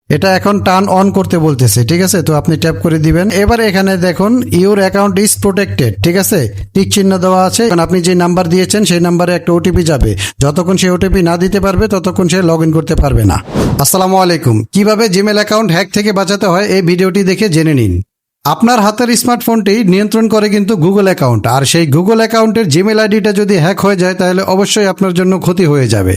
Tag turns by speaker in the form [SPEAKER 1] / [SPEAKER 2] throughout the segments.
[SPEAKER 1] এটা এখন turn on করতে বলতেছে, ঠিক আছে। তো আপনি ট্যাপ করে দিবেন। এবার এখানে দেখুন ইউর অ্যাকাউন্ট ইজ প্রোটেক্টেড, ঠিক আছে, টিক চিহ্ন দেওয়া আছে। কারণ আপনি যে নাম্বার দিয়েছেন সেই নাম্বারে একটা ওটিপি যাবে, যতক্ষণ সেই ওটিপি না দিতে পারবে ততক্ষণ সে লগ ইন করতে পারবে না। আসসালামু আলাইকুম। কিভাবে জিমেল অ্যাকাউন্ট হ্যাক থেকে বাঁচাতে হয় এই ভিডিওটি দেখে জেনে নিন। আপনার হাতের স্মার্টফোনটি নিয়ন্ত্রণ করে কিন্তু গুগল অ্যাকাউন্ট, আর সেই গুগল অ্যাকাউন্টের জিমেল আইডিটা যদি হ্যাক হয়ে যায় তাহলে অবশ্যই আপনার জন্য ক্ষতি হয়ে যাবে।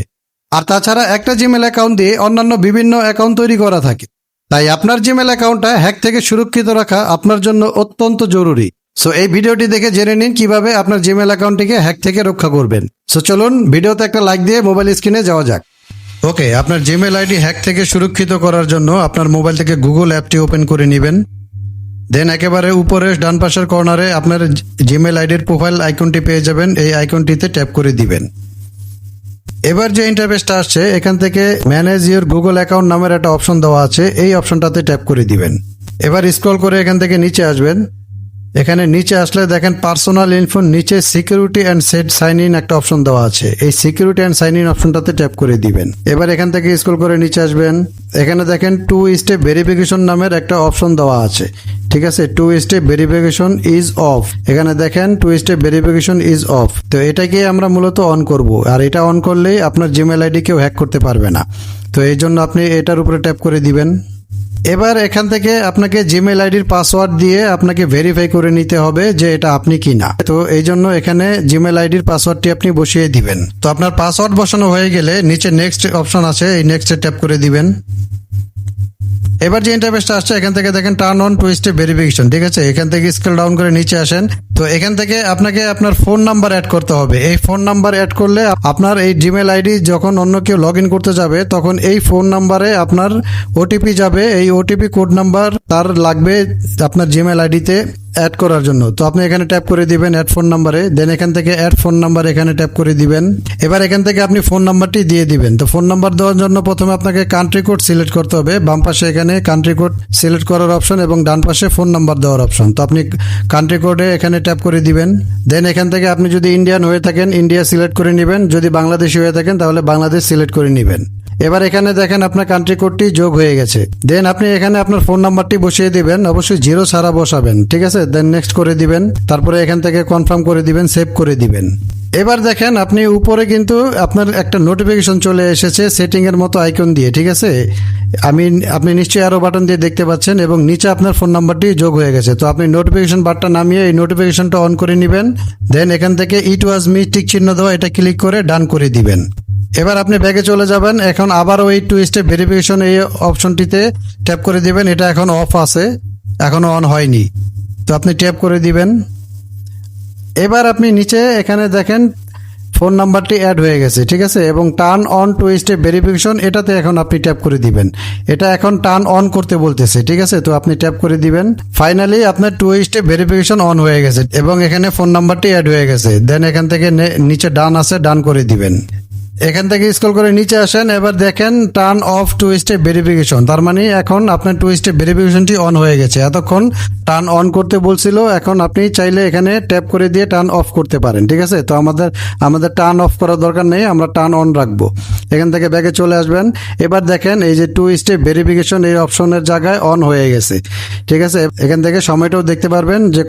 [SPEAKER 1] আর তাছাড়া একটা জিমেল অ্যাকাউন্ট দিয়ে অন্যান্য বিভিন্ন অ্যাকাউন্ট তৈরি করা থাকে, তাই আপনার জিমেল অ্যাকাউন্টটা হ্যাক থেকে সুরক্ষিত রাখা আপনার জন্য অত্যন্ত জরুরি। সো এই ভিডিওটি দেখে জেনে নিন কিভাবে আপনার জিমেল অ্যাকাউন্টটিকে হ্যাক থেকে রক্ষা করবেন। সো চলুন ভিডিওতে একটা লাইক দিয়ে মোবাইল স্ক্রিনে যাওয়া যাক। ওকে, আপনার জিমেল আইডি হ্যাক থেকে সুরক্ষিত করার জন্য আপনার মোবাইল থেকে গুগল অ্যাপটি ওপেন করে নেবেন। দেন একেবারে উপরে ডান পাশের কর্নারে আপনার জিমেল আইডির প্রোফাইল আইকনটি পেয়ে যাবেন, এই আইকনটিতে ট্যাপ করে দিবেন। এবার যে ইন্টারফেসটা আসছে এখান থেকে ম্যানেজ ইউর গুগল অ্যাকাউন্ট নামের একটা অপশন দেওয়া আছে, এই অপশনটাতে ট্যাপ করে দিবেন। এবার স্ক্রল করে এখান থেকে নিচে আসবেন। এখানে নিচে আসলে দেখেন পার্সোনাল ইনফোর নিচে security and set sign in একটা অপশন দেওয়া আছে, এই সিকিউরিটি অ্যান্ড সাইন ইন অপশনটাতে ট্যাপ করে দিবেন। এবার এখান থেকে স্ক্রল করে নিচে আসবেন। এখানে দেখেন 2 স্টেপ ভেরিফিকেশন নামের একটা অপশন দেওয়া আছে, ঠিক আছে। 2 স্টেপ ভেরিফিকেশন ইজ অফ, এখানে দেখেন 2 স্টেপ ভেরিফিকেশন ইজ অফ। তো এটাকে আমরা মূলত অন করব, আর এটা অন করলেই আপনার জিমেল আইডি কেউ হ্যাক করতে পারবে না। তো এই জন্য আপনি এটার উপরে ট্যাপ করে দিবেন। এবার এখান থেকে আপনাকে জিমেল আইডির পাসওয়ার্ড দিয়ে আপনাকে ভেরিফাই করে নিতে হবে যে এটা আপনি কিনা। তো এই জন্য এখানে জিমেল আইডির পাসওয়ার্ডটি আপনি বসিয়ে দিবেন। তো আপনার পাসওয়ার্ড বসানো হয়ে গেলে নিচে নেক্সট অপশন আছে, এই নেক্সটে ট্যাপ করে দিবেন। এবার যে ইন্টারফেসটা আসছে এখান থেকে দেখেন টার্ন অন 2 স্টেপ ভেরিফিকেশন, ঠিক আছে। এখান থেকে স্ক্রল ডাউন করে নিচে আসেন। তো এখান থেকে আপনাকে আপনার ফোন নাম্বার অ্যাড করতে হবে। এই ফোন নাম্বার অ্যাড করলে আপনার এই জিমেল আইডি যখন অন্য কেউ লগ ইন করতে যাবে তখন এই ফোন নাম্বারে আপনার ওটিপি যাবে। এই ওটিপি কোড নাম্বার তার লাগবে আপনার জিমেল আইডিতে অ্যাড করার জন্য। তো আপনি এখানে ট্যাপ করে দিবেন অ্যাড ফোন নাম্বারে। দেন এখান থেকে অ্যাড ফোন নাম্বার এখানে ট্যাপ করে দিবেন। এবার এখান থেকে আপনি ফোন নাম্বারটি দিয়ে দিবেন। তো ফোন নাম্বার দেওয়ার জন্য প্রথমে আপনাকে কান্ট্রি কোড সিলেক্ট করতে হবে। বাম পাশে এখানে কান্ট্রি কোড সিলেক্ট করার অপশন এবং ডান পাশে ফোন নাম্বার দেওয়ার অপশন। তো আপনি কান্ট্রি কোডে এখানে ট্যাপ করে দিবেন। দেন এখান থেকে আপনি যদি ইন্ডিয়ান হয়ে থাকেন ইন্ডিয়া সিলেক্ট করে নেবেন, যদি বাংলাদেশি হয়ে থাকেন তাহলে বাংলাদেশ সিলেক্ট করে নেবেন। এবার এখানে দেখেন আপনার কান্ট্রি কোডটি যোগ হয়ে গেছে। দেন আপনি এখানে আপনার ফোন নাম্বারটি বসিয়ে দিবেন, অবশ্যই 0 ছাড়া বসাবেন, ঠিক আছে। দেন নেক্সট করে দিবেন, তারপরে এখান থেকে কনফার্ম করে দিবেন, সেভ করে দিবেন। এবার দেখেন আপনি উপরে কিন্তু আপনার একটা নোটিফিকেশন চলে এসেছে সেটিং এর মতো আইকন দিয়ে, ঠিক আছে। আপনি নিশ্চয়ই আরো বাটন দিয়ে দেখতে পাচ্ছেন এবং নিচে আপনার ফোন নাম্বারটি যোগ হয়ে গেছে। তো আপনি নোটিফিকেশন বারটা নামিয়ে এই নোটিফিকেশনটা অন করে নেবেন। দেন এখান থেকে ইট ওয়াজ মি টিক চিহ্ন দেওয়া এটা ক্লিক করে ডান করে দিবেন। এবার আপনি ব্যাগে চলে যাবেন। এখন আবারও এই 2 স্টেপ ভেরিফিকেশন এই অপশনটিতে ট্যাপ করে দিবেন। এটা এখন অফ আছে, এখনো অন হয়নি। তো আপনি ট্যাপ করে দিবেন। এবার আপনি নিচে এখানে দেখেন ফোন নাম্বারটি অ্যাড হয়ে গেছে, ঠিক আছে। এবং টার্ন অন 2 স্টেপ ভেরিফিকেশন এটাতে এখন আপনি ট্যাপ করে দিবেন। এটা এখন টার্ন অন করতে বলতেছে, ঠিক আছে। তো আপনি ট্যাপ করে দিবেন। ফাইনালি আপনার 2 স্টেপ ভেরিফিকেশন অন হয়ে গেছে এবং এখানে ফোন নাম্বারটি অ্যাড হয়ে গেছে। দেন এখান থেকে নিচে ডান আছে, ডান করে দিবেন। এখান থেকে স্ক্রল করে নিচে আসেন। এবার দেখেন টার্ন অফ 2 স্টেপ ভেরিফিকেশন, তার মানে এখন আপনার 2 স্টেপ ভেরিফিকেশনটি অন হয়ে গেছে। এতক্ষণ টার্ন অন করতে বলছিল, এখন আপনি চাইলে এখানে ট্যাপ করে দিয়ে টার্ন অফ করতে পারেন, ঠিক আছে। তো আমাদের টার্ন অফ করার দরকার নেই, আমরা টার্ন অন রাখবো। এখান থেকে ব্যাগে চলে আসবেন। এবার দেখেন এই যে 2 স্টেপ ভেরিফিকেশন এই অপশনের জায়গায় অন হয়ে গেছে, ঠিক আছে। এখান থেকে সময়টাও দেখতে পারবেন যে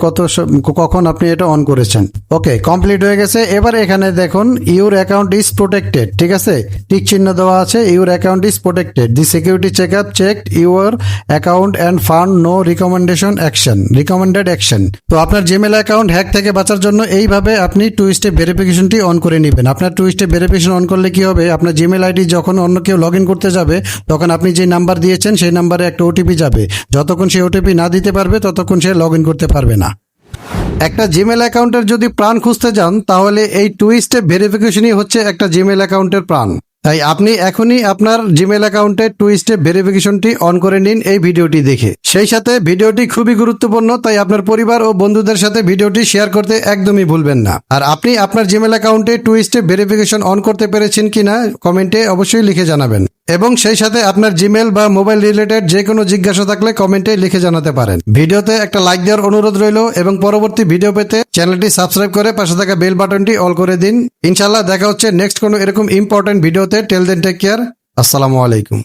[SPEAKER 1] কখন আপনি এটা অন করেছেন। ওকে, কমপ্লিট হয়ে গেছে। এবার এখানে দেখুন ইউর অ্যাকাউন্ট ইজ প্রোটেক্টেড, ঠিক আছে, টিক চিহ্ন দেওয়া আছে। Your account is protected, the security checkup checked your account and found no recommended action. তো আপনার জিমেল অ্যাকাউন্ট হ্যাক থেকে বাঁচার জন্য এইভাবে আপনি 2 স্টেপ ভেরিফিকেশনটি অন করে নেবেন। আপনার 2 স্টেপ ভেরিফিকেশন অন করলে কি হবে, আপনার জিমেল আইডি যখন অন্য কেউ লগ ইন করতে যাবে তখন আপনি যে নাম্বার দিয়েছেন সেই নাম্বারে একটা ওটিপি যাবে, যতক্ষণ সেই ওটিপি না দিতে পারবে ততক্ষণ সে লগ ইন করতে পারবে না। একটা জিমেল অ্যাকাউন্টের যদি প্রাণ খুঁজতে যান তাহলে এই 2 স্টেপ ভেরিফিকেশনই হচ্ছে একটা জিমেল অ্যাকাউন্টের প্রাণ। তাই আপনি এখনই আপনার জিমেল অ্যাকাউন্টে 2 স্টেপ ভেরিফিকেশনটি অন করে নিন এই ভিডিওটি দেখে। সেই সাথে ভিডিওটি খুবই গুরুত্বপূর্ণ, তাই আপনার পরিবার ও বন্ধুদের সাথে ভিডিওটি শেয়ার করতে একদমই ভুলবেন না। আর আপনি আপনার জিমেল অ্যাকাউন্টে 2 স্টেপ ভেরিফিকেশন অন করতে পেরেছেন কিনা কমেন্টে অবশ্যই লিখে জানাবেন। এবং সেই সাথে আপনার জিমেল বা মোবাইল রিলেটেড যে কোনো জিজ্ঞাসা থাকলে কমেন্টে লিখে জানাতে পারেন। ভিডিওতে একটা লাইক দেওয়ার অনুরোধ রইল এবং পরবর্তী ভিডিও পেতে চ্যানেলটি সাবস্ক্রাইব করে পাশে থাকা বেল বাটনটি অল করে দিন। ইনশাআল্লাহ দেখা হচ্ছে নেক্সট কোনো এরকম ইম্পর্টেন্ট ভিডিওতে। টেল দেন টেক কেয়ার। আসসালামু আলাইকুম।